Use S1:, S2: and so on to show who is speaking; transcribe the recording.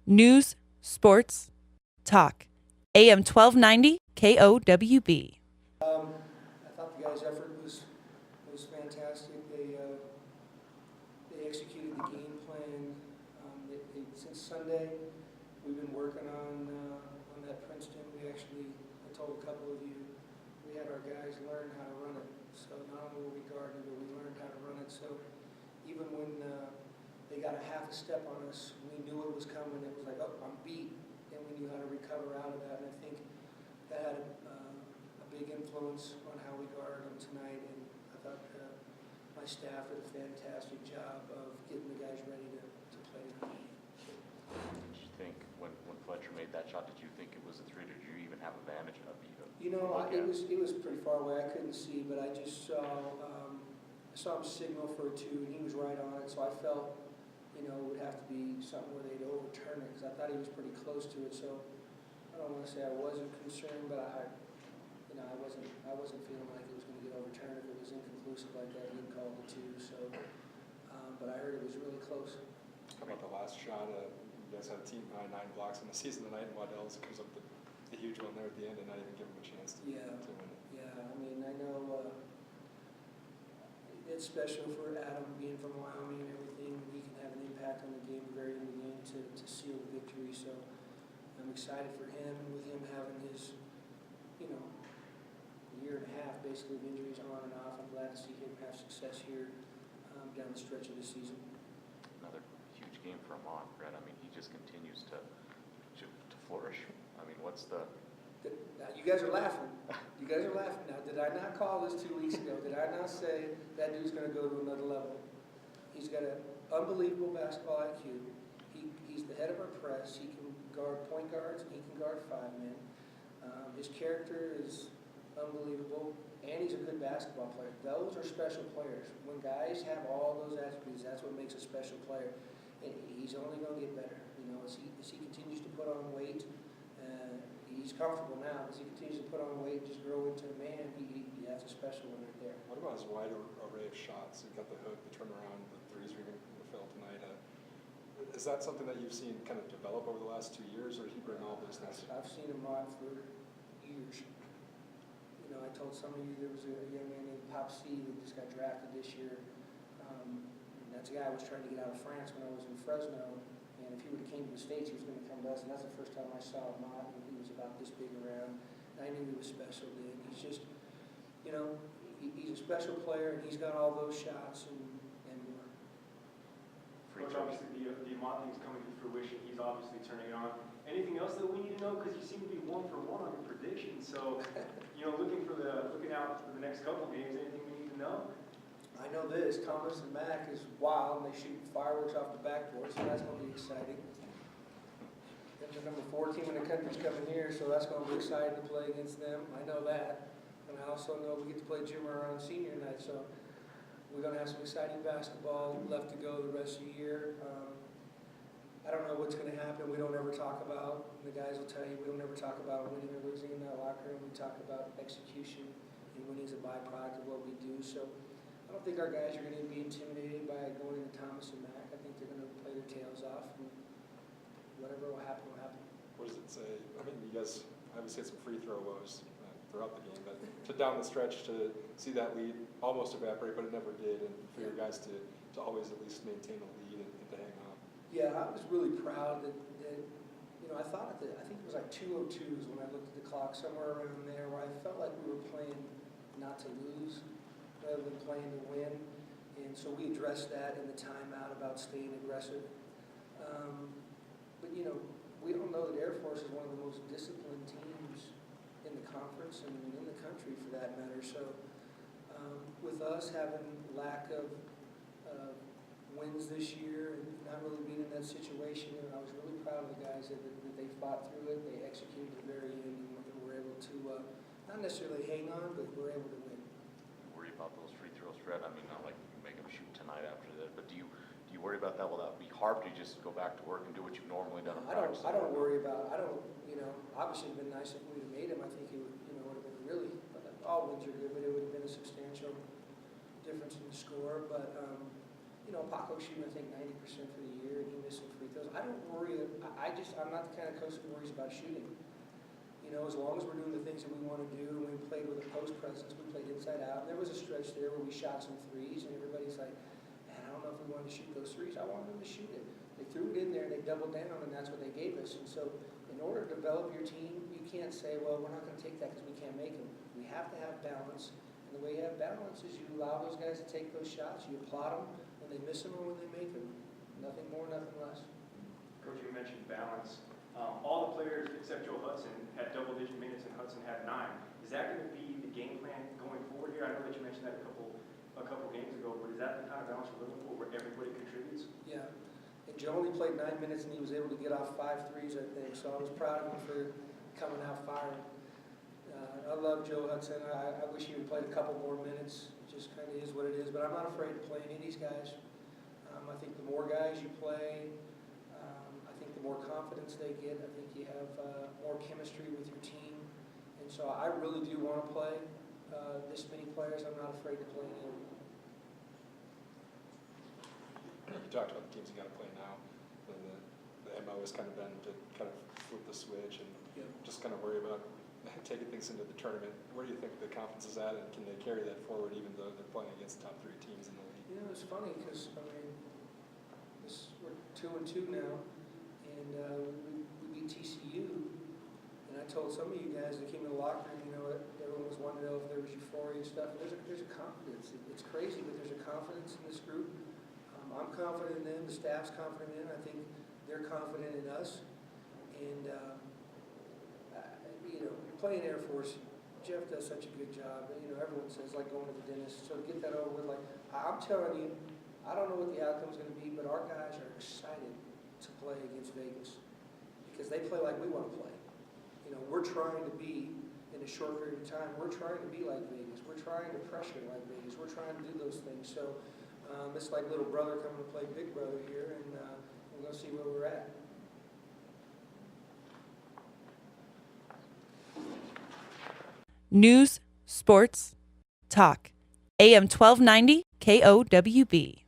S1: News, sports, talk. AM 1290 KOWB.
S2: I thought the guys' effort was fantastic. They executed the game plan. Since Sunday, we've been working on that Princeton. I told a couple of you, we had our guys learn how to run it. So not only were we guarding, but we learned how to run it. So even when they got a half a step on us, we knew it was coming. It was like, oh, I'm beat, and we knew how to recover out of that. And I think that had a big influence on how we guarded them tonight. And I thought my staff did a fantastic job of getting the guys ready to play tonight.
S3: Did you think when Fletcher made that shot, did you think it was a three, or did you even have advantage of it?
S2: You know, it was pretty far away. I couldn't see, but I just saw him signal for a two, and he was right on it. So I felt, it would have to be something where they'd overturn it, because I thought he was pretty close to it. So I don't want to say I wasn't concerned, but I wasn't feeling like it was going to get overturned if it was inconclusive like that. He called it two. So, but I heard it was really close.
S4: How about the last shot? You guys had a team high 9 blocks in the season tonight, and Waddell's comes up with the huge one there at the end, and not even give him a chance to win it.
S2: Yeah. I mean, I know it's special for Adam being from Wyoming and everything. He can have an impact on the game, very end of the game to seal the victory. So I'm excited for him, and with him having his, year and a half basically of injuries on and off. I'm glad to see him have success here down the stretch of the season.
S3: Another huge game for Amon, Brett. I mean, he just continues to flourish. I mean, what's the...
S2: Now, you guys are laughing. You guys are laughing now. Did I not call this 2 weeks ago? Did I not say that dude's going to go to another level? He's got an unbelievable basketball IQ. He's the head of our press. He can guard point guards, and he can guard 5 men. His character is unbelievable, and he's a good basketball player. Those are special players. When guys have all those attributes, that's what makes a special player. And he's only going to get better. As he continues to put on weight, he's comfortable now. As he continues to put on weight, just grow into a man, that's a special one right there.
S4: What about his wide array of shots? You've got the hook, the turnaround, the threes we're going to fill tonight. Is that something that you've seen kind of develop over the last 2 years, or did he bring all those things?
S2: I've seen him on for years. I told some of you there was a young man named Pop C that just got drafted this year. And that's a guy I was trying to get out of France when I was in Fresno. And if he would have came to the States, he was going to come to us. And that's the first time I saw him out. And he was about this big around. And I knew he was special then. He's just, he's a special player, and he's got all those shots and more.
S5: Coach, obviously the Amon thing's coming to fruition. He's obviously turning it on. Anything else that we need to know? Because you seem to be 1 for 1 on your predictions. So, looking out for the next couple games, anything we need to know?
S2: I know this. Thomas and Mack is wild, and they shoot fireworks off the backboard, so that's going to be exciting. Then the number 4 team in the country's coming here, so that's going to be exciting to play against them. I know that. And I also know we get to play Jimmer on senior night, so we're going to have some exciting basketball left to go the rest of the year. I don't know what's going to happen. We don't ever talk about, the guys will tell you, we don't ever talk about winning or losing in that locker room. We talk about execution, and winning is a byproduct of what we do. So I don't think our guys are going to be intimidated by going into Thomas and Mack. I think they're going to play their tails off, and whatever will happen, will happen.
S4: What does it say? I mean, you guys obviously had some free throw woes throughout the game, but to down the stretch to see that lead almost evaporate, but it never did, and for your guys to always at least maintain a lead and to hang on.
S2: Yeah, I was really proud that I thought I think it was like 2:02s when I looked at the clock, somewhere around there, where I felt like we were playing not to lose rather than playing to win. And so we addressed that in the timeout about staying aggressive. But we all know that Air Force is one of the most disciplined teams in the conference and in the country for that matter. So with us having lack of wins this year and not really being in that situation, I was really proud of the guys that they fought through it. They executed at the very end, and were able to not necessarily hang on, but were able to win.
S3: Worry about those free throws, Fred? I mean, not like you make them shoot tonight after that, but do you worry about that? Will that be hard? Do you just go back to work and do what you've normally done?
S2: I don't worry about it. Obviously it'd been nice if we'd have made him. I think it would have been really, all wins are good, but it would have been a substantial difference in the score. But Paco's shooting, I think, 90% for the year, and he missed some free throws. I don't worry, I'm not the kind of coach that worries about shooting. As long as we're doing the things that we want to do, and we played with a post presence, we played inside out. And there was a stretch there where we shot some threes, and everybody's like, man, I don't know if we wanted to shoot those threes. I wanted them to shoot it. They threw it in there, and they doubled down, and that's what they gave us. And so in order to develop your team, you can't say, well, we're not going to take that because we can't make them. We have to have balance. And the way you have balance is you allow those guys to take those shots. You applaud them when they miss them or when they make them. Nothing more, nothing less.
S5: Coach, you mentioned balance. All the players except Joe Hudson had double-digit minutes, and Hudson had 9. Is that going to be the game plan going forward here? I know that you mentioned that a couple games ago, but is that the kind of balance we're looking for, where everybody contributes?
S2: Yeah. And Joe only played 9 minutes, and he was able to get off 5 threes, I think. So I was proud of him for coming out firing. I love Joe Hudson. I wish he would play a couple more minutes. It just kind of is what it is. But I'm not afraid to play any of these guys. I think the more guys you play, I think the more confidence they get. I think you have more chemistry with your team. And so I really do want to play this many players. I'm not afraid to play any of them.
S4: You talked about the teams you got to play now, and the MO has kind of been to kind of flip the switch and just kind of worry about taking things into the tournament. Where do you think the confidence is at, and can they carry that forward even though they're playing against top 3 teams in the league?
S2: It's funny because, we're 2-2 now, and we beat TCU, and I told some of you guys that came in the locker room, everyone was wanting to know if there was euphoria and stuff. There's a confidence. It's crazy, but there's a confidence in this group. I'm confident in them. The staff's confident in them. I think they're confident in us. And, playing Air Force, Jeff does such a good job. Everyone says like going to the dentist. So to get that over with, I'm telling you, I don't know what the outcome's going to be, but our guys are excited to play against Vegas because they play like we want to play. We're trying to be, in a short period of time, we're trying to be like Vegas. We're trying to pressure like Vegas. We're trying to do those things. So it's like little brother coming to play big brother here, and we're going to see where we're at.
S1: News, sports, talk. AM 1290 KOWB.